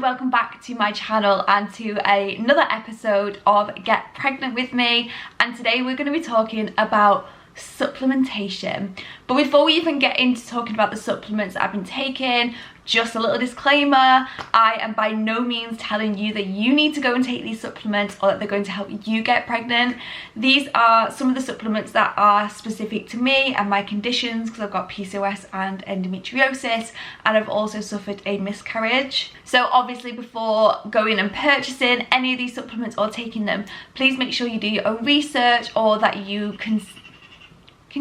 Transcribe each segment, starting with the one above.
and welcome back to my channel and to another episode of Get Pregnant With Me. And today we're going to be talking about supplementation. But before we even get into talking about the supplements that I've been taking, just a little disclaimer, I am by no means telling you that you need to go and take these supplements or that they're going to help you get pregnant. These are some of the supplements that are specific to me and my conditions, because I've got PCOS and endometriosis, and I've also suffered a miscarriage. So obviously before going and purchasing any of these supplements or taking them, please make sure you do your own research, or that you can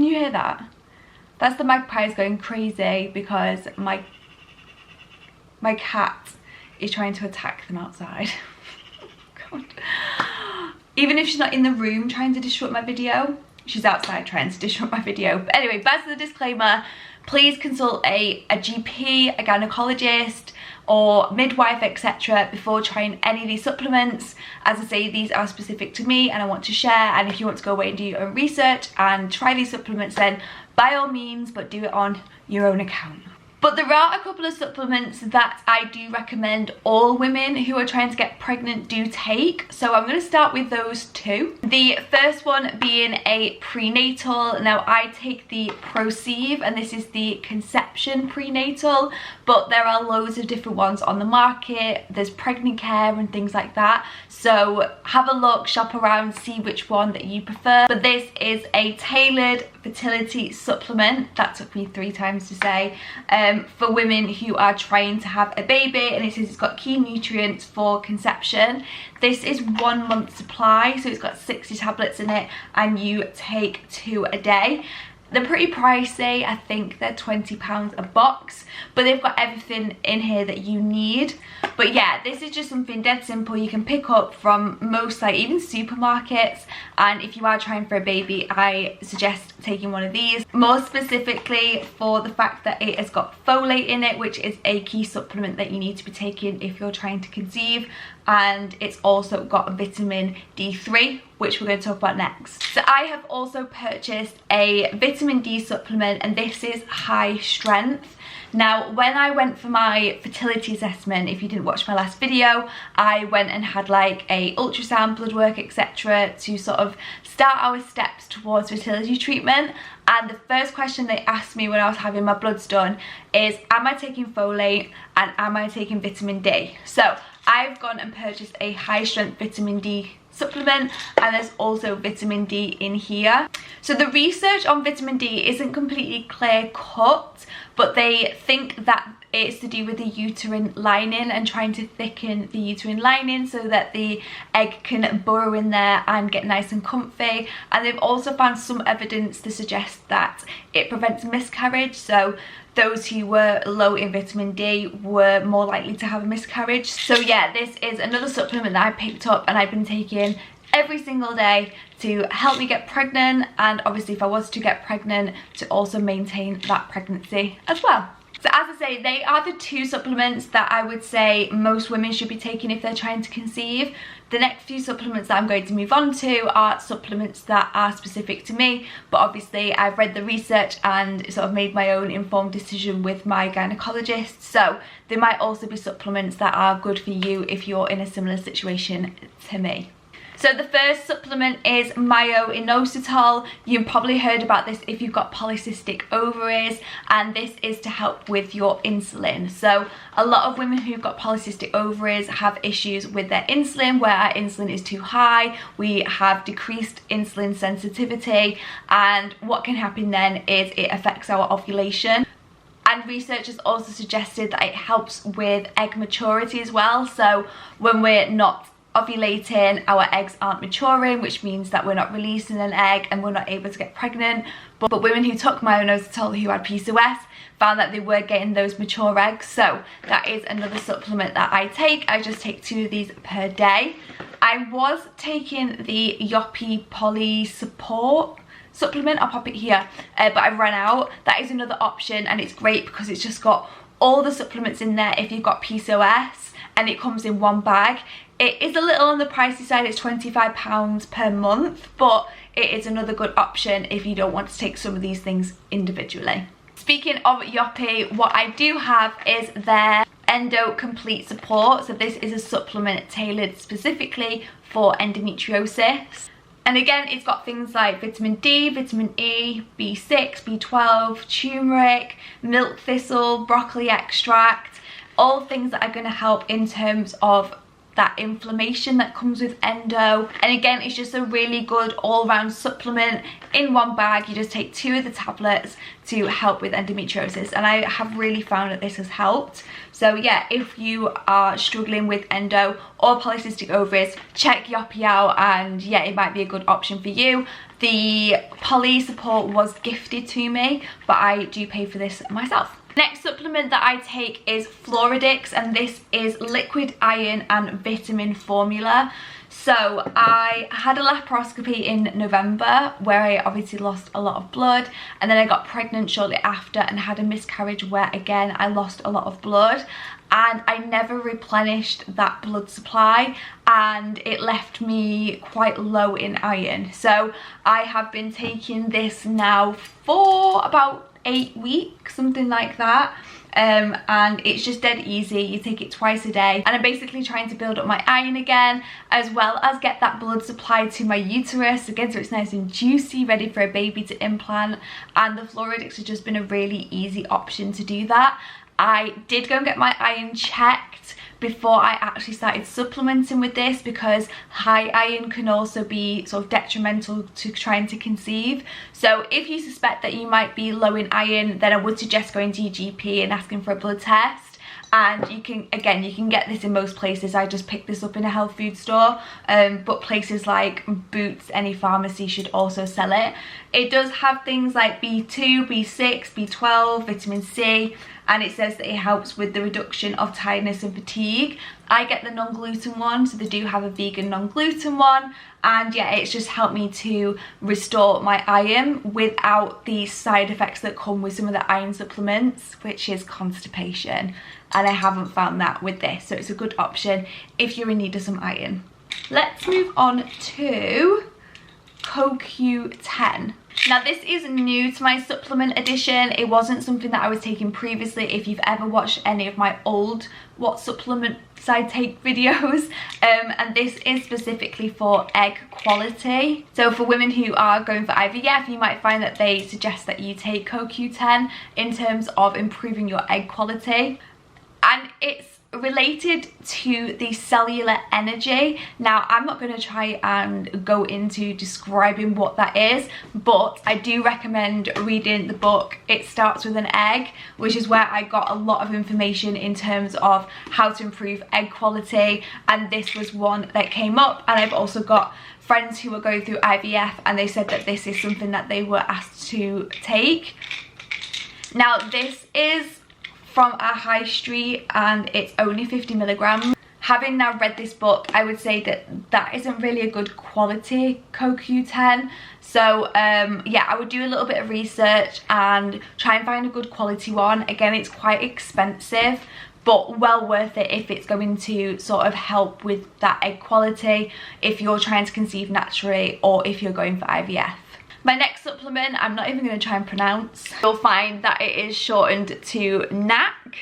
you hear that? That's the magpies going crazy because my cat is trying to attack them outside. God. Even if she's not in the room trying to disrupt my video, she's outside trying to disrupt my video. But anyway, back to the disclaimer. Please consult a GP, a gynecologist, or midwife, etc. before trying any of these supplements. As I say, these are specific to me and I want to share, and if you want to go away and do your own research and try these supplements, then by all means, but do it on your own account. But there are a couple of supplements that I do recommend all women who are trying to get pregnant do take. So I'm going to start with those two. The first one being a prenatal. Now I take the Proceive, and this is the conception prenatal, but there are loads of different ones on the market. There's pregnant care and things like that. So have a look, shop around, see which one that you prefer. But this is a tailored fertility supplement. That took me 3 times to say. For women who are trying to have a baby, and it says it's got key nutrients for conception. This is 1 month supply, so it's got 60 tablets in it, and you take 2 a day. They're pretty pricey. I think they're £20 a box, but they've got everything in here that you need. But yeah, this is just something dead simple you can pick up from most, like even supermarkets, and if you are trying for a baby, I suggest taking one of these, more specifically for the fact that it has got folate in it, which is a key supplement that you need to be taking if you're trying to conceive, and it's also got vitamin D3, which we're going to talk about next. So I have also purchased a vitamin D supplement, and this is high strength. Now when I went for my fertility assessment, if you didn't watch my last video, I went and had like a ultrasound, blood work, etc. to sort of start our steps towards fertility treatment. And the first question they asked me when I was having my bloods done is, am I taking folate and am I taking vitamin D? So I've gone and purchased a high strength vitamin D supplement, and there's also vitamin D in here. So the research on vitamin D isn't completely clear cut, but they think that it's to do with the uterine lining and trying to thicken the uterine lining so that the egg can burrow in there and get nice and comfy. And they've also found some evidence to suggest that it prevents miscarriage, so those who were low in vitamin D were more likely to have a miscarriage. So yeah, this is another supplement that I picked up and I've been taking every single day to help me get pregnant, and obviously if I was to get pregnant, to also maintain that pregnancy as well. So as I say, they are the 2 supplements that I would say most women should be taking if they're trying to conceive. The next few supplements that I'm going to move on to are supplements that are specific to me, but obviously I've read the research and sort of made my own informed decision with my gynecologist. So there might also be supplements that are good for you if you're in a similar situation to me. So the first supplement is Myo-insitol. You've probably heard about this if you've got polycystic ovaries, and this is to help with your insulin. So a lot of women who've got polycystic ovaries have issues with their insulin, where our insulin is too high. We have decreased insulin sensitivity, and what can happen then is it affects our ovulation. And research has also suggested that it helps with egg maturity as well. So when we're not ovulating, our eggs aren't maturing, which means that we're not releasing an egg and we're not able to get pregnant. But women who took Myo-insitol who had PCOS found that they were getting those mature eggs. So that is another supplement that I take. I just take 2 of these per day. I was taking the Yoppie Poly Support supplement, I'll pop it here, but I ran out. That is another option, and it's great because it's just got all the supplements in there if you've got PCOS, and it comes in 1 bag. It is a little on the pricey side, it's £25 per month, but it is another good option if you don't want to take some of these things individually. Speaking of Yoppie, what I do have is their Endo Complete Support. So this is a supplement tailored specifically for endometriosis. And again, it's got things like vitamin D, vitamin E, B6, B12, turmeric, milk thistle, broccoli extract, all things that are going to help in terms of that inflammation that comes with endo. And again, it's just a really good all-round supplement in one bag. You just take 2 of the tablets to help with endometriosis, and I have really found that this has helped. So yeah, if you are struggling with endo or polycystic ovaries, check Yoppie out, and yeah, it might be a good option for you. The poly support was gifted to me, but I do pay for this myself. Next supplement that I take is Floradix, and this is liquid iron and vitamin formula. So I had a laparoscopy in November where I obviously lost a lot of blood, and then I got pregnant shortly after and had a miscarriage where again I lost a lot of blood, and I never replenished that blood supply, and it left me quite low in iron. So I have been taking this now for about 8 weeks, something like that, and it's just dead easy. You take it twice a day, and I'm basically trying to build up my iron again, as well as get that blood supply to my uterus again, so it's nice and juicy, ready for a baby to implant. And the Floradix has just been a really easy option to do that. I did go and get my iron checked before I actually started supplementing with this, because high iron can also be sort of detrimental to trying to conceive. So if you suspect that you might be low in iron, then I would suggest going to your GP and asking for a blood test. And you can, again, you can get this in most places. I just picked this up in a health food store, but places like Boots, any pharmacy should also sell it. It does have things like B2, B6, B12, vitamin C, and it says that it helps with the reduction of tiredness and fatigue. I get the non-gluten one, so they do have a vegan non-gluten one, and yeah, it's just helped me to restore my iron without the side effects that come with some of the iron supplements, which is constipation, and I haven't found that with this, so it's a good option if you're in need of some iron. Let's move on to CoQ10. Now this is new to my supplement edition. It wasn't something that I was taking previously. If you've ever watched any of my old what supplements I take videos, and this is specifically for egg quality. So for women who are going for IVF, you might find that they suggest that you take CoQ10 in terms of improving your egg quality, and it's related to the cellular energy. Now I'm not going to try and go into describing what that is, but I do recommend reading the book It Starts With an Egg, which is where I got a lot of information in terms of how to improve egg quality, and this was one that came up. And I've also got friends who are going through IVF, and they said that this is something that they were asked to take. Now this is from a high street, and it's only 50 milligrams. Having now read this book, I would say that that isn't really a good quality CoQ10. So yeah, I would do a little bit of research and try and find a good quality one. Again, it's quite expensive, but well worth it if it's going to sort of help with that egg quality, if you're trying to conceive naturally or if you're going for IVF. My next supplement, I'm not even going to try and pronounce. You'll find that it is shortened to NAC.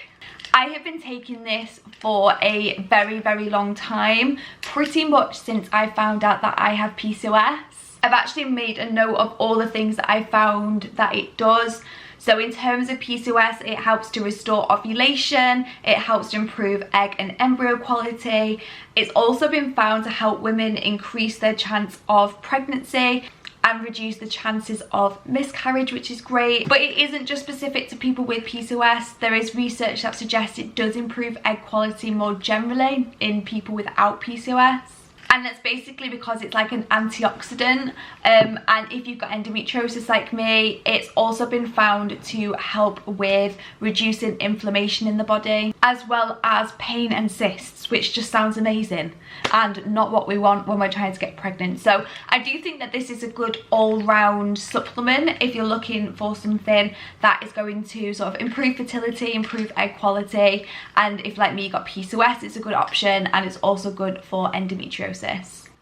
I have been taking this for a very, very long time, pretty much since I found out that I have PCOS. I've actually made a note of all the things that I found that it does. So in terms of PCOS, it helps to restore ovulation, it helps to improve egg and embryo quality. It's also been found to help women increase their chance of pregnancy and reduce the chances of miscarriage, which is great. But it isn't just specific to people with PCOS. There is research that suggests it does improve egg quality more generally in people without PCOS. And that's basically because it's like an antioxidant, and if you've got endometriosis like me, it's also been found to help with reducing inflammation in the body, as well as pain and cysts, which just sounds amazing and not what we want when we're trying to get pregnant. So I do think that this is a good all-round supplement if you're looking for something that is going to sort of improve fertility, improve egg quality, and if like me you got PCOS, it's a good option, and it's also good for endometriosis.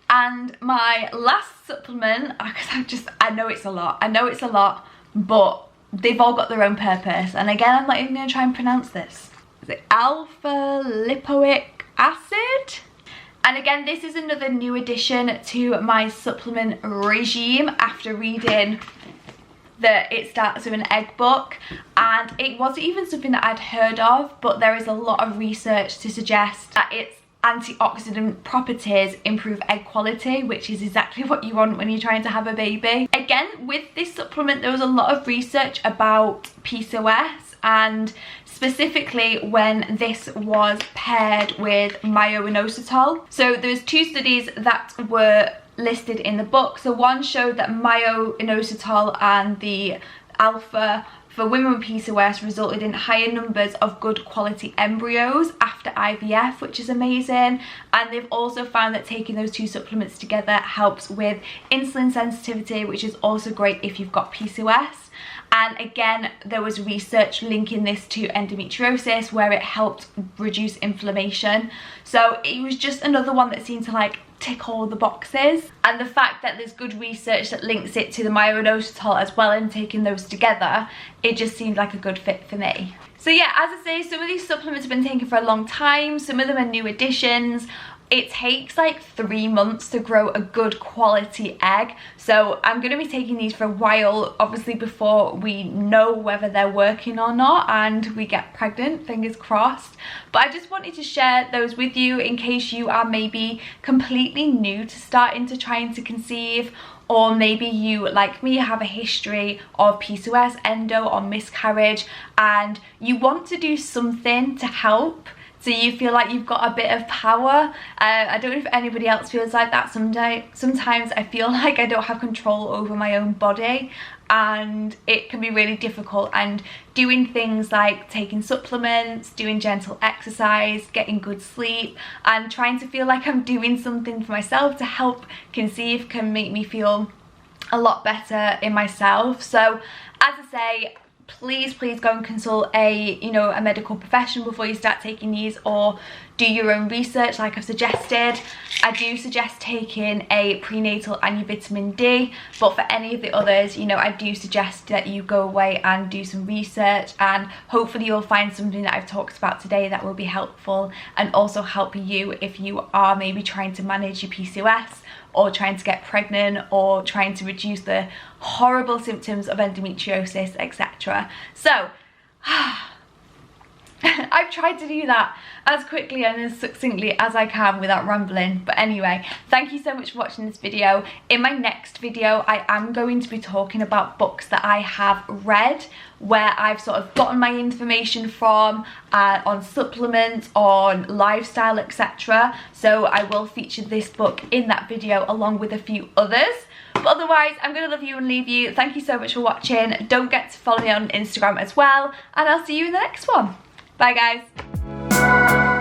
And my last supplement, because I know it's a lot, but they've all got their own purpose, and again I'm not even going to try and pronounce this. is it alpha lipoic acid. And again, this is another new addition to my supplement regime after reading that It Starts With an Egg book, and it wasn't even something that I'd heard of, but there is a lot of research to suggest that its antioxidant properties improve egg quality, which is exactly what you want when you're trying to have a baby. Again, with this supplement, there was a lot of research about PCOS, and specifically when this was paired with Myo-insitol. So there's 2 studies that were listed in the book. So one showed that Myo-insitol and the alpha for women with PCOS resulted in higher numbers of good quality embryos after IVF, which is amazing. And they've also found that taking those 2 supplements together helps with insulin sensitivity, which is also great if you've got PCOS. And again, there was research linking this to endometriosis where it helped reduce inflammation. So it was just another one that seemed to like tick all the boxes. And the fact that there's good research that links it to the Myo-insitol as well, and taking those together, it just seemed like a good fit for me. So yeah, as I say, some of these supplements have been taken for a long time. Some of them are new additions. It takes like 3 months to grow a good quality egg. So I'm going to be taking these for a while, obviously before we know whether they're working or not and we get pregnant, fingers crossed. But I just wanted to share those with you in case you are maybe completely new to starting to trying to conceive, or maybe you, like me, have a history of PCOS, endo, or miscarriage, and you want to do something to help. So you feel like you've got a bit of power. I don't know if anybody else feels like that. Sometimes I feel like I don't have control over my own body, and it can be really difficult. And doing things like taking supplements, doing gentle exercise, getting good sleep, and trying to feel like I'm doing something for myself to help conceive can make me feel a lot better in myself. So as I say, please go and consult a medical professional before you start taking these, or do your own research like I've suggested. I do suggest taking a prenatal and your vitamin D, but for any of the others, I do suggest that you go away and do some research, and hopefully you'll find something that I've talked about today that will be helpful and also help you if you are maybe trying to manage your PCOS, or trying to get pregnant, or trying to reduce the horrible symptoms of endometriosis, etc. So I've tried to do that as quickly and as succinctly as I can without rambling. But anyway, thank you so much for watching this video. In my next video, I am going to be talking about books that I have read, where I've sort of gotten my information from, on supplements, on lifestyle, etc. So I will feature this book in that video along with a few others. But otherwise, I'm going to love you and leave you. Thank you so much for watching. Don't forget to follow me on Instagram as well, and I'll see you in the next one. Bye guys.